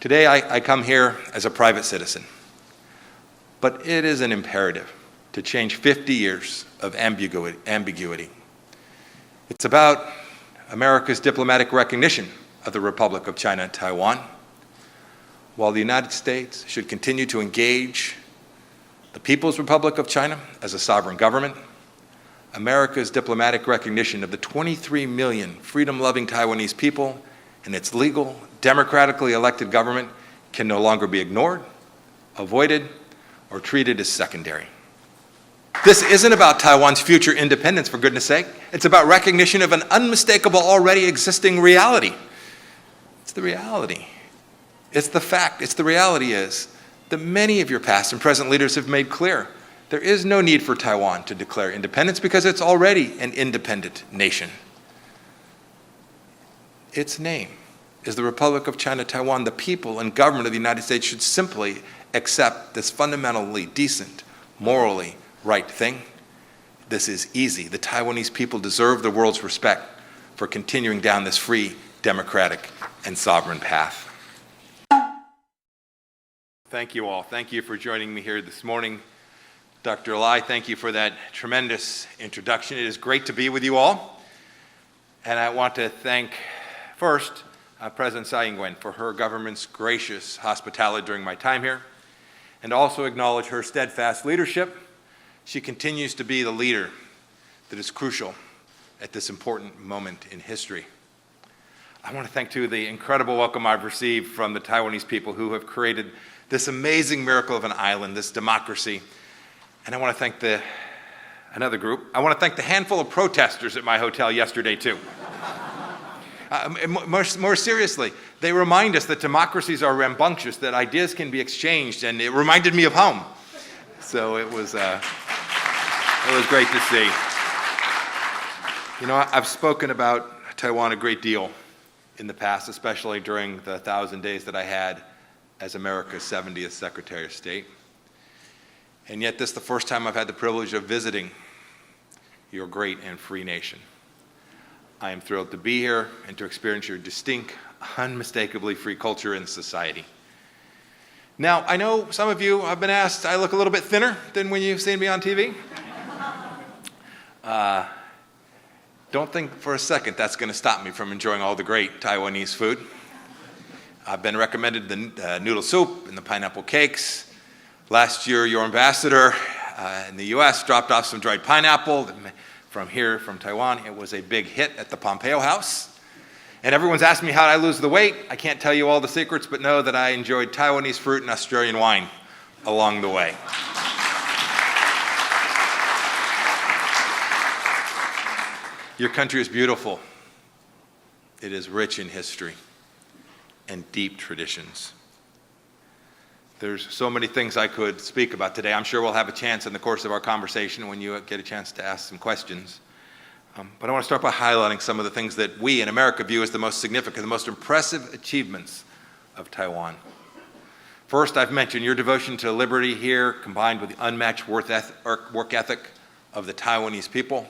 Today I come here as a private citizen, but it is an imperative to change 50 years of ambiguity. It's about America's diplomatic recognition of the Republic of China and Taiwan, while the United States should continue to engage the People's Republic of China as a sovereign government. America's diplomatic recognition of the 23 million freedom-loving Taiwanese people and its legal, democratically elected government can no longer be ignored, avoided, or treated as secondary. This isn't about Taiwan's future independence, for goodness sake. It's about recognition of an unmistakable, already existing reality. It's the reality. It's the fact. It's the reality is that many of your past and present leaders have made clear there is no need for Taiwan to declare independence because it's already an independent nation. Its name is the Republic of China, Taiwan. The people and government of the United States should simply accept this fundamentally decent, morally right thing. This is easy. The Taiwanese people deserve the world's respect for continuing down this free, democratic, and sovereign path. Thank you all. Thank you for joining me here this morning. Dr. Lai, thank you for that tremendous introduction. It is great to be with you all. And I want to thank, first, President Tsai Ing-wen for her government's gracious hospitality during my time here, and also acknowledge her steadfast leadership. She continues to be the leader that is crucial at this important moment in history. I want to thank, too, the incredible welcome I've received from the Taiwanese people who have created this amazing miracle of an island, this democracy. And I want to thank another group. I want to thank the handful of protesters at my hotel yesterday, too. More seriously, they remind us that democracies are rambunctious, that ideas can be exchanged, and it reminded me of home. So it was great to see. You know, I've spoken about Taiwan a great deal in the past, especially during the 1,000 days that I had as America's 70th Secretary of State. And yet this is the first time I've had the privilege of visiting your great and free nation. I am thrilled to be here and to experience your distinct, unmistakably free culture and society. Now, I know some of you have been asked, I look a little bit thinner than when you've seen me on TV. Don't think for a second that's going to stop me from enjoying all the great Taiwanese food. I've been recommended the noodle soup and the pineapple cakes. Last year, your ambassador in the U.S. dropped off some dried pineapple from Taiwan. It was a big hit at the Pompeo House. And everyone's asking me how I lose the weight. I can't tell you all the secrets, but know that I enjoyed Taiwanese fruit and Australian wine along the way. Your country is beautiful. It is rich in history and deep traditions. There's so many things I could speak about today. I'm sure we'll have a chance in the course of our conversation when you get a chance to ask some questions. But I want to start by highlighting some of the things that we in America view as the most significant, the most impressive achievements of Taiwan. First, I've mentioned your devotion to liberty here, combined with the unmatched work ethic of the Taiwanese people,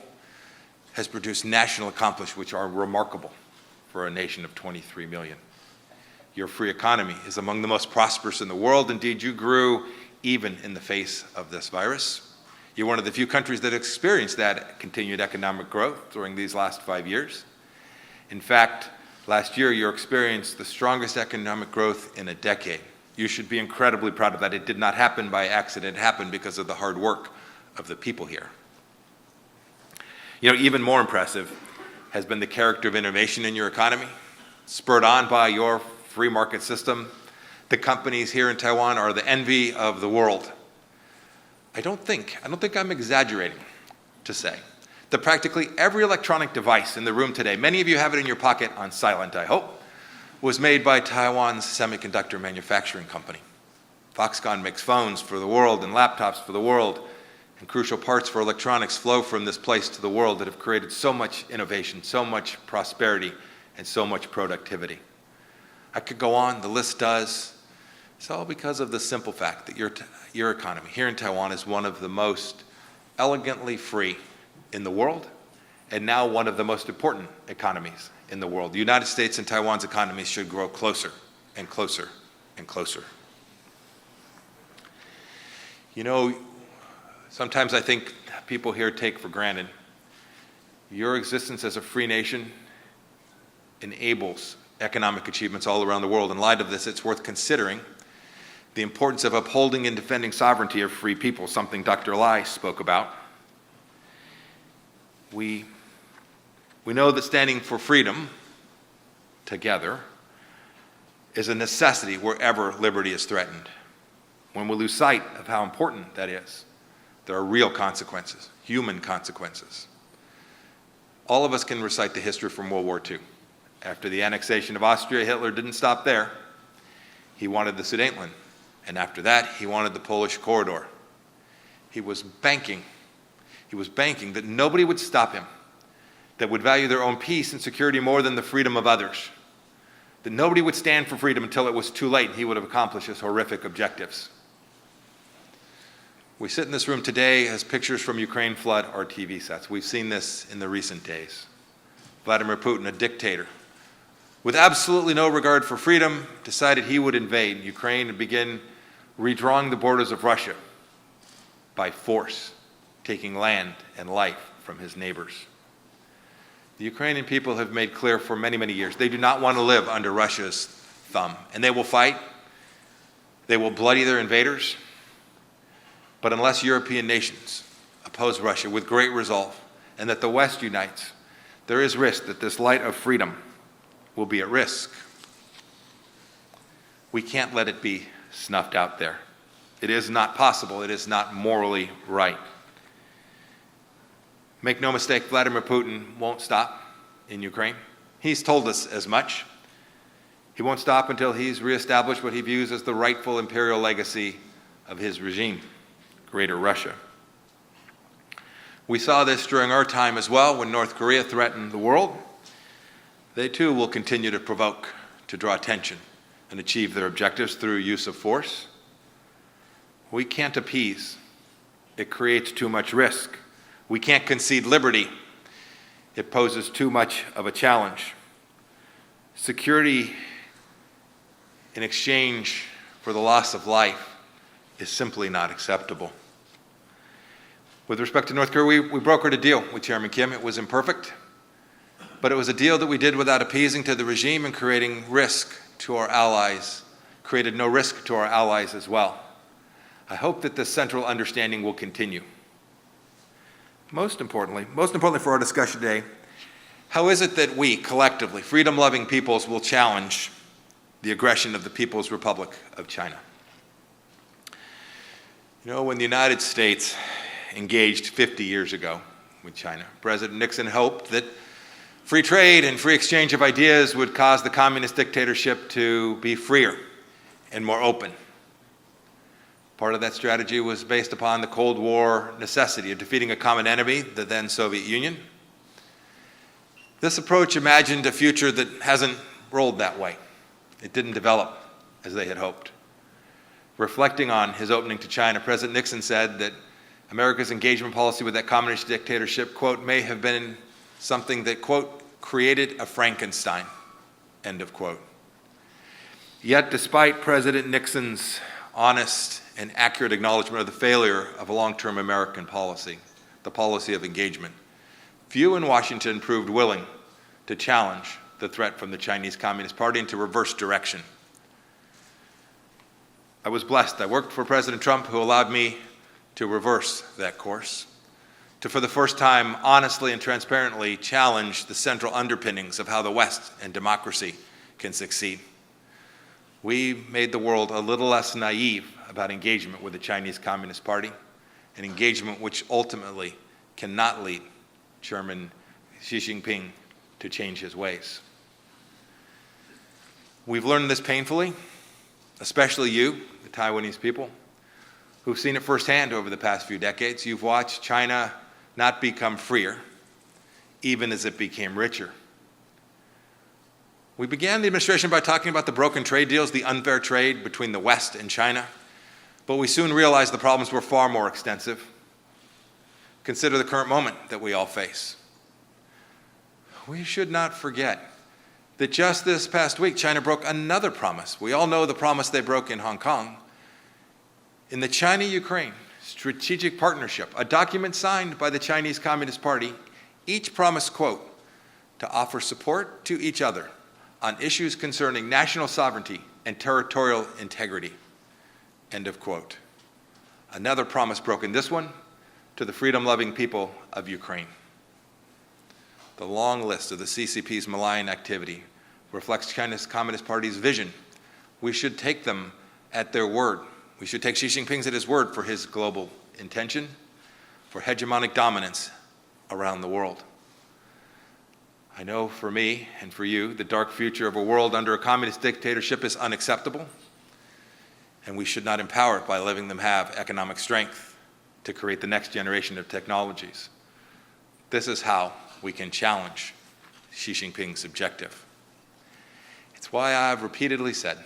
has produced national accomplishments which are remarkable for a nation of 23 million. Your free economy is among the most prosperous in the world. Indeed, you grew even in the face of this virus. You're one of the few countries that experienced that continued economic growth during these last 5 years. In fact, last year you experienced the strongest economic growth in a decade. You should be incredibly proud of that. It did not happen by accident. It happened because of the hard work of the people here. You know, even more impressive has been the character of innovation in your economy, spurred on by your free market system. The companies here in Taiwan are the envy of the world. I don't think I'm exaggerating to say that practically every electronic device in the room today, many of you have it in your pocket on silent, I hope, was made by Taiwan's semiconductor manufacturing company. Foxconn makes phones for the world and laptops for the world, and crucial parts for electronics flow from this place to the world that have created so much innovation, so much prosperity, and so much productivity. I could go on, the list does. It's all because of the simple fact that your economy here in Taiwan is one of the most elegantly free in the world, and now one of the most important economies in the world. The United States and Taiwan's economies should grow closer and closer and closer. You know, sometimes I think people here take for granted your existence as a free nation enables economic achievements all around the world. In light of this, it's worth considering the importance of upholding and defending sovereignty of free people, something Dr. Lai spoke about. We know that standing for freedom together is a necessity wherever liberty is threatened. When we lose sight of how important that is, there are real consequences, human consequences. All of us can recite the history from World War II. After the annexation of Austria, Hitler didn't stop there. He wanted the Sudetenland, and after that, he wanted the Polish corridor. He was banking that nobody would stop him, that would value their own peace and security more than the freedom of others, that nobody would stand for freedom until it was too late and he would have accomplished his horrific objectives. We sit in this room today as pictures from Ukraine flood our TV sets. We've seen this in the recent days. Vladimir Putin, a dictator, with absolutely no regard for freedom, decided he would invade Ukraine and begin redrawing the borders of Russia by force, taking land and life from his neighbors. The Ukrainian people have made clear for many, many years they do not want to live under Russia's thumb, and they will fight. They will bloody their invaders. But unless European nations oppose Russia with great resolve and that the West unites, there is risk that this light of freedom will be at risk. We can't let it be snuffed out there. It is not possible. It is not morally right. Make no mistake, Vladimir Putin won't stop in Ukraine. He's told us as much. He won't stop until he's reestablished what he views as the rightful imperial legacy of his regime, Greater Russia. We saw this during our time as well when North Korea threatened the world. They too will continue to provoke, to draw attention, and achieve their objectives through use of force. We can't appease. It creates too much risk. We can't concede liberty. It poses too much of a challenge. Security in exchange for the loss of life is simply not acceptable. With respect to North Korea, we brokered a deal with Chairman Kim. It was imperfect, but it was a deal that we did without appeasing to the regime and creating risk to our allies, created no risk to our allies as well. I hope that this central understanding will continue. Most importantly for our discussion today, how is it that we, collectively, freedom-loving peoples, will challenge the aggression of the People's Republic of China? You know, when the United States engaged 50 years ago with China, President Nixon hoped that free trade and free exchange of ideas would cause the communist dictatorship to be freer and more open. Part of that strategy was based upon the Cold War necessity of defeating a common enemy, the then Soviet Union. This approach imagined a future that hasn't rolled that way. It didn't develop as they had hoped. Reflecting on his opening to China, President Nixon said that America's engagement policy with that communist dictatorship, quote, may have been something that, quote, created a Frankenstein, end of quote. Yet, despite President Nixon's honest and accurate acknowledgement of the failure of a long-term American policy, the policy of engagement, few in Washington proved willing to challenge the threat from the Chinese Communist Party and to reverse direction. I was blessed. I worked for President Trump, who allowed me to reverse that course, to for the first time honestly and transparently challenge the central underpinnings of how the West and democracy can succeed. We made the world a little less naive about engagement with the Chinese Communist Party, an engagement which ultimately cannot lead Chairman Xi Jinping to change his ways. We've learned this painfully, especially you, the Taiwanese people, who've seen it firsthand over the past few decades. You've watched China not become freer, even as it became richer. We began the administration by talking about the broken trade deals, the unfair trade between the West and China, but we soon realized the problems were far more extensive. Consider the current moment that we all face. We should not forget that just this past week, China broke another promise. We all know the promise they broke in Hong Kong. In the China-Ukraine Strategic Partnership, a document signed by the Chinese Communist Party, each promised, quote, to offer support to each other on issues concerning national sovereignty and territorial integrity, end of quote. Another promise broken, this one to the freedom-loving people of Ukraine. The long list of the CCP's malign activity reflects China's Communist Party's vision. We should take them at their word. We should take Xi Jinping at his word for his global intention, for hegemonic dominance around the world. I know for me and for you, the dark future of a world under a communist dictatorship is unacceptable, and we should not empower it by letting them have economic strength to create the next generation of technologies. This is how we can challenge Xi Jinping's objective. It's why I've repeatedly said,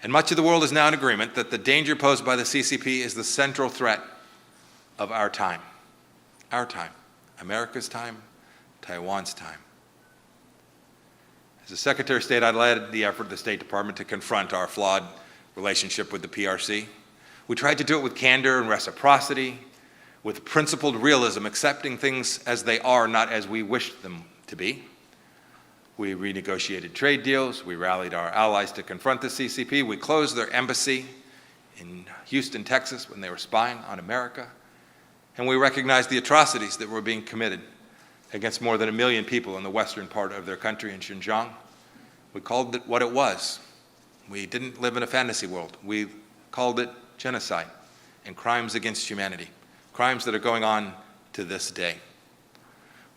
and much of the world is now in agreement, that the danger posed by the CCP is the central threat of our time. Our time. America's time. Taiwan's time. As the Secretary of State, I led the effort of the State Department to confront our flawed relationship with the PRC. We tried to do it with candor and reciprocity, with principled realism, accepting things as they are, not as we wished them to be. We renegotiated trade deals. We rallied our allies to confront the CCP. We closed their embassy in Houston, Texas, when they were spying on America. And we recognized the atrocities that were being committed against more than 1 million people in the western part of their country, in Xinjiang. We called it what it was. We didn't live in a fantasy world. We called it genocide and crimes against humanity, crimes that are going on to this day.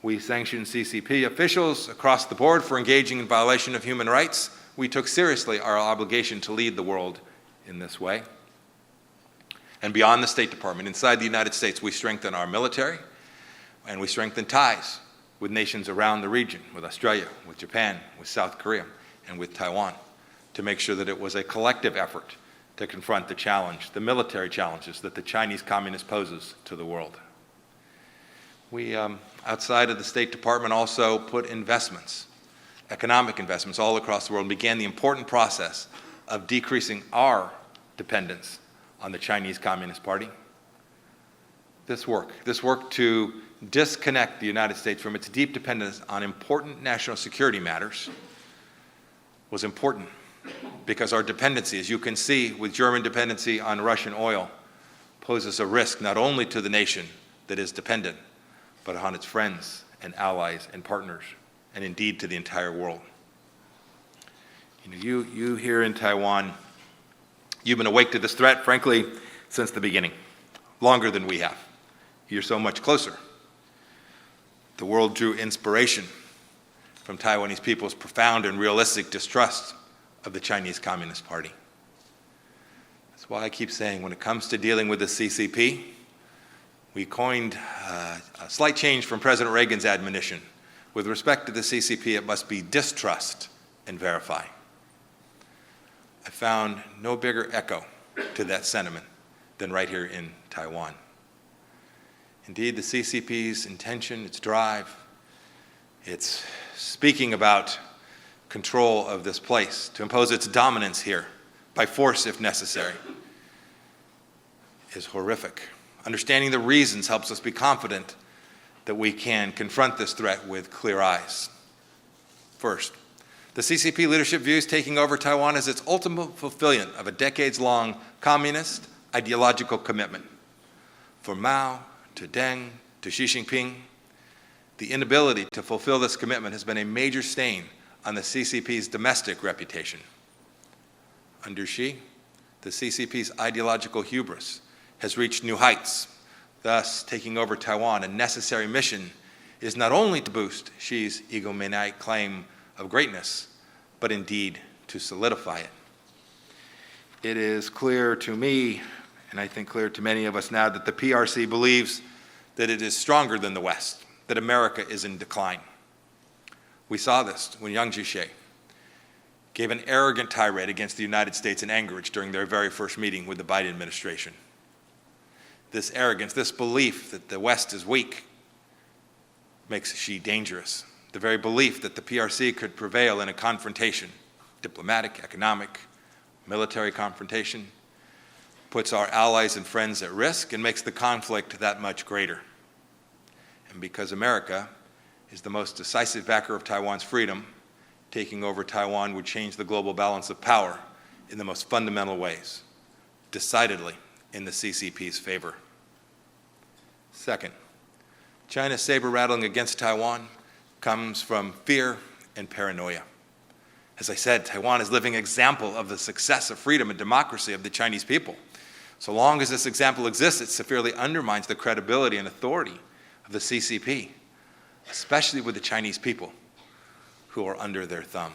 We sanctioned CCP officials across the board for engaging in violation of human rights. We took seriously our obligation to lead the world in this way. And beyond the State Department, inside the United States, we strengthened our military, and we strengthened ties with nations around the region, with Australia, with Japan, with South Korea, and with Taiwan, to make sure that it was a collective effort to confront the challenge, the military challenges that the Chinese Communist poses to the world. We, outside of the State Department, also put investments, economic investments all across the world, and began the important process of decreasing our dependence on the Chinese Communist Party. This work to disconnect the United States from its deep dependence on important national security matters was important, because our dependency, as you can see with German dependency on Russian oil, poses a risk not only to the nation that is dependent, but on its friends and allies and partners, and indeed to the entire world. You here in Taiwan, you've been awake to this threat, frankly, since the beginning, longer than we have. You're so much closer. The world drew inspiration from Taiwanese people's profound and realistic distrust of the Chinese Communist Party. That's why I keep saying, when it comes to dealing with the CCP, we coined a slight change from President Reagan's admonition. With respect to the CCP, it must be distrust and verify. I found no bigger echo to that sentiment than right here in Taiwan. Indeed, the CCP's intention, its drive, its speaking about control of this place, to impose its dominance here, by force if necessary, is horrific. Understanding the reasons helps us be confident that we can confront this threat with clear eyes. First, the CCP leadership views taking over Taiwan as its ultimate fulfillment of a decades-long communist ideological commitment. From Mao to Deng to Xi Jinping, the inability to fulfill this commitment has been a major stain on the CCP's domestic reputation. Under Xi, the CCP's ideological hubris has reached new heights. Thus, taking over Taiwan, a necessary mission, is not only to boost Xi's egomaniac claim of greatness, but indeed to solidify it. It is clear to me, and I think clear to many of us now, that the PRC believes that it is stronger than the West, that America is in decline. We saw this when Yang Jiechi gave an arrogant tirade against the United States in Anchorage during their very first meeting with the Biden administration. This arrogance, this belief that the West is weak, makes Xi dangerous. The very belief that the PRC could prevail in a confrontation, diplomatic, economic, military confrontation, puts our allies and friends at risk and makes the conflict that much greater. And because America is the most decisive backer of Taiwan's freedom, taking over Taiwan would change the global balance of power in the most fundamental ways, decidedly in the CCP's favor. Second, China's saber-rattling against Taiwan comes from fear and paranoia. As I said, Taiwan is a living example of the success of freedom and democracy of the Chinese people. So long as this example exists, it severely undermines the credibility and authority of the CCP, especially with the Chinese people who are under their thumb.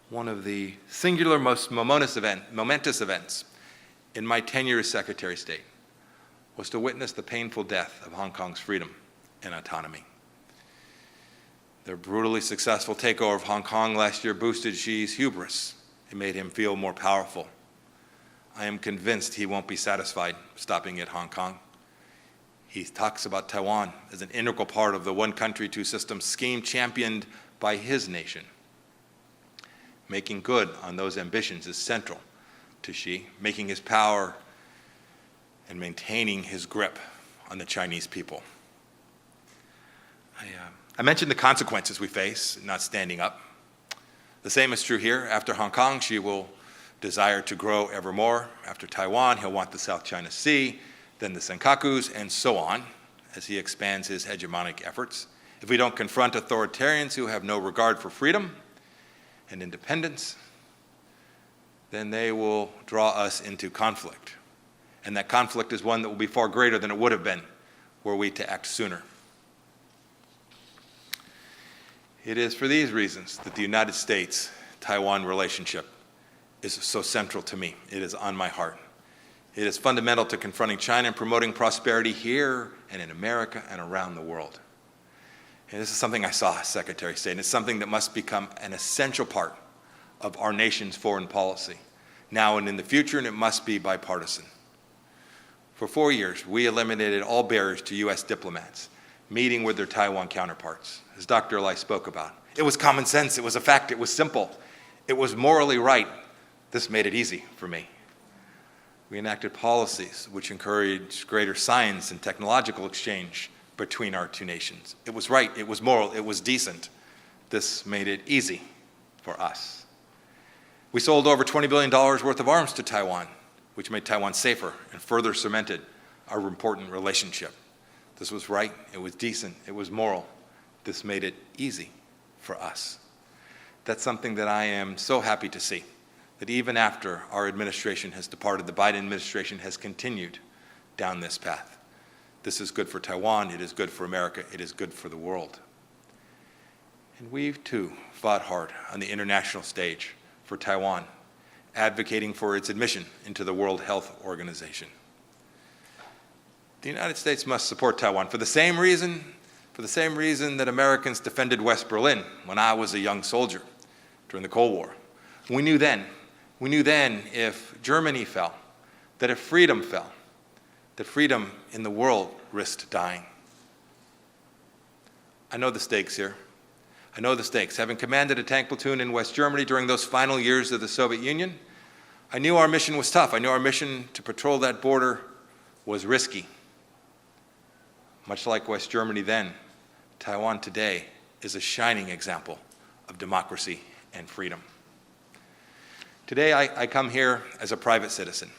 One of the singular, most momentous events in my tenure as Secretary of State was to witness the painful death of Hong Kong's freedom and autonomy. Their brutally successful takeover of Hong Kong last year boosted Xi's hubris. It made him feel more powerful. I am convinced he won't be satisfied stopping at Hong Kong. He talks about Taiwan as an integral part of the one country, two systems scheme championed by his nation. Making good on those ambitions is central to Xi, making his power and maintaining his grip on the Chinese people. I mentioned the consequences we face not standing up. The same is true here. After Hong Kong, Xi will desire to grow ever more. After Taiwan, he'll want the South China Sea, then the Senkakus, and so on, as he expands his hegemonic efforts. If we don't confront authoritarians who have no regard for freedom and independence, then they will draw us into conflict. And that conflict is one that will be far greater than it would have been were we to act sooner. It is for these reasons that the United States-Taiwan relationship is so central to me. It is on my heart. It is fundamental to confronting China and promoting prosperity here and in America and around the world. And this is something I saw as Secretary of State, and it's something that must become an essential part of our nation's foreign policy, now and in the future, and it must be bipartisan. For 4 years, we eliminated all barriers to U.S. diplomats meeting with their Taiwan counterparts, as Dr. Lai spoke about. It was common sense, it was a fact, it was simple, it was morally right. This made it easy for me. We enacted policies which encouraged greater science and technological exchange between our two nations. It was right, it was moral, it was decent. This made it easy for us. We sold over $20 billion worth of arms to Taiwan, which made Taiwan safer and further cemented our important relationship. This was right, it was decent, it was moral. This made it easy for us. That's something that I am so happy to see, that even after our administration has departed, the Biden administration has continued down this path. This is good for Taiwan, it is good for America, it is good for the world. And we've too fought hard on the international stage for Taiwan, advocating for its admission into the World Health Organization. The United States must support Taiwan for the same reason that Americans defended West Berlin when I was a young soldier during the Cold War. We knew then if Germany fell, that if freedom fell, that freedom in the world risked dying. I know the stakes here. I know the stakes. Having commanded a tank platoon in West Germany during those final years of the Soviet Union, I knew our mission was tough. I knew our mission to patrol that border was risky. Much like West Germany then, Taiwan today is a shining example of democracy and freedom. Today I come here as a private citizen,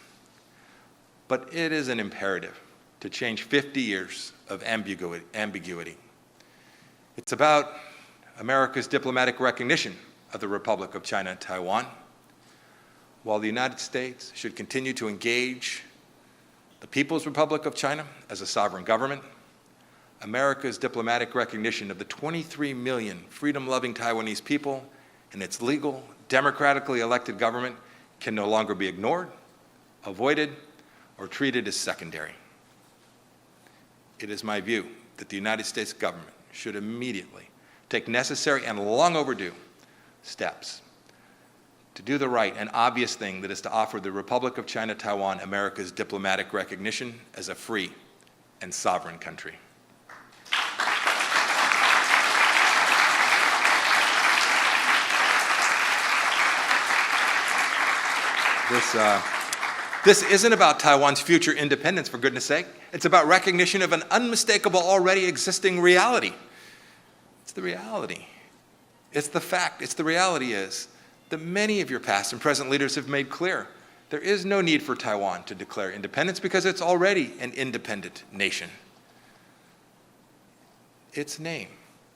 but it is an imperative to change 50 years of ambiguity. It's about America's diplomatic recognition of the Republic of China and Taiwan, while the United States should continue to engage the People's Republic of China as a sovereign government. America's diplomatic recognition of the 23 million freedom-loving Taiwanese people and its legal, democratically elected government can no longer be ignored, avoided, or treated as secondary. It is my view that the United States government should immediately take necessary and long overdue steps to do the right and obvious thing, that is to offer the Republic of China Taiwan America's diplomatic recognition as a free and sovereign country. This isn't about Taiwan's future independence, for goodness sake. It's about recognition of an unmistakable, already existing reality. It's the reality. It's the fact. It's the reality is that many of your past and present leaders have made clear there is no need for Taiwan to declare independence because it's already an independent nation. Its name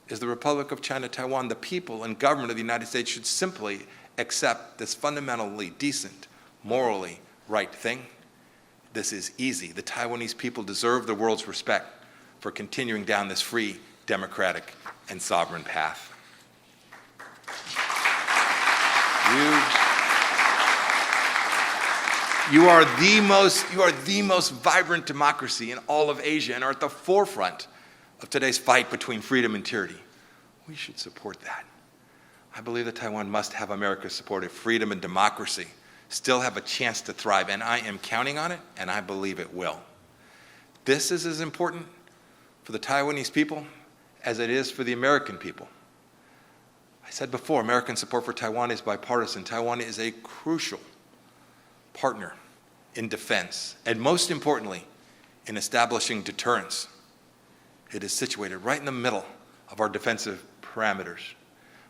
is the Republic of China Taiwan. The people and government of the United States should simply accept this fundamentally decent, morally right thing. This is easy. The Taiwanese people deserve the world's respect for continuing down this free, democratic, and sovereign path. You are the most vibrant democracy in all of Asia and are at the forefront of today's fight between freedom and tyranny. We should support that. I believe that Taiwan must have America's support if freedom and democracy still have a chance to thrive, and I am counting on it, and I believe it will. This is as important for the Taiwanese people as it is for the American people. I said before, American support for Taiwan is bipartisan. Taiwan is a crucial partner in defense, and most importantly, in establishing deterrence. It is situated right in the middle of our defensive parameters.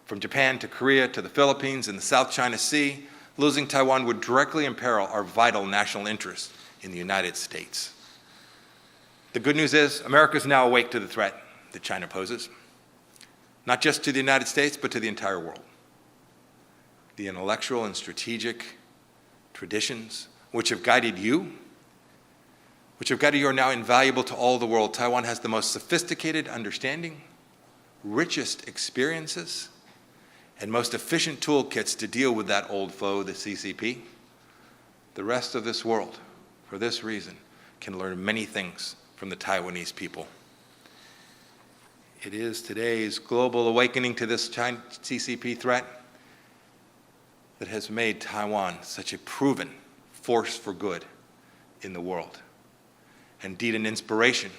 From Japan to Korea to the Philippines and the South China Sea, losing Taiwan would directly imperil our vital national interests in the United States. The good news is America is now awake to the threat that China poses, not just to the United States, but to the entire world. The intellectual and strategic traditions which have guided you are now invaluable to all the world. Taiwan has the most sophisticated understanding, richest experiences, and most efficient toolkits to deal with that old foe, the CCP. The rest of this world, for this reason, can learn many things from the Taiwanese people. It is today's global awakening to this CCP threat that has made Taiwan such a proven force for good in the world. Indeed, an inspiration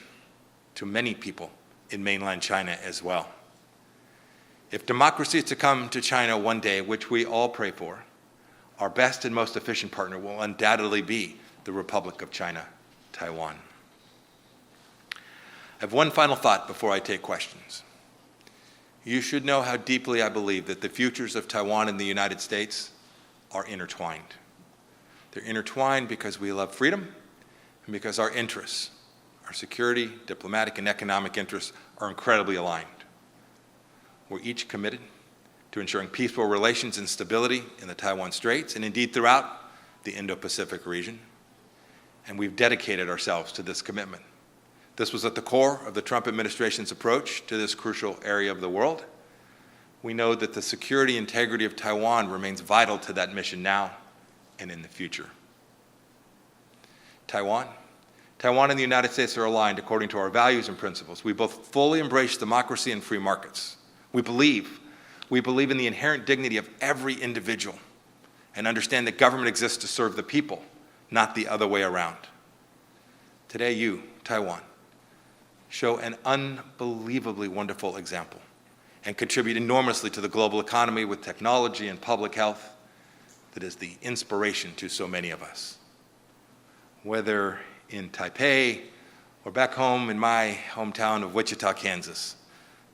to many people in mainland China as well. If democracy is to come to China one day, which we all pray for, our best and most efficient partner will undoubtedly be the Republic of China, Taiwan. I have one final thought before I take questions. You should know how deeply I believe that the futures of Taiwan and the United States are intertwined. They're intertwined because we love freedom and because our interests, our security, diplomatic, and economic interests are incredibly aligned. We're each committed to ensuring peaceful relations and stability in the Taiwan Straits and indeed throughout the Indo-Pacific region. And we've dedicated ourselves to this commitment. This was at the core of the Trump administration's approach to this crucial area of the world. We know that the security and integrity of Taiwan remains vital to that mission now and in the future. Taiwan and the United States are aligned according to our values and principles. We both fully embrace democracy and free markets. We believe in the inherent dignity of every individual and understand that government exists to serve the people, not the other way around. Today, you, Taiwan, show an unbelievably wonderful example and contribute enormously to the global economy with technology and public health that is the inspiration to so many of us. Whether in Taipei or back home in my hometown of Wichita, Kansas,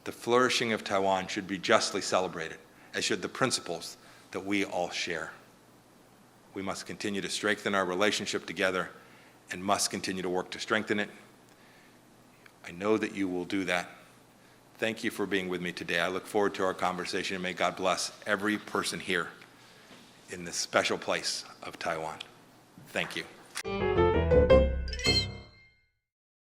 the flourishing of Taiwan should be justly celebrated, as should the principles that we all share. We must continue to strengthen our relationship together and must continue to work to strengthen it. I know that you will do that. Thank you for being with me today. I look forward to our conversation, and may God bless every person here in this special place of Taiwan. Thank you.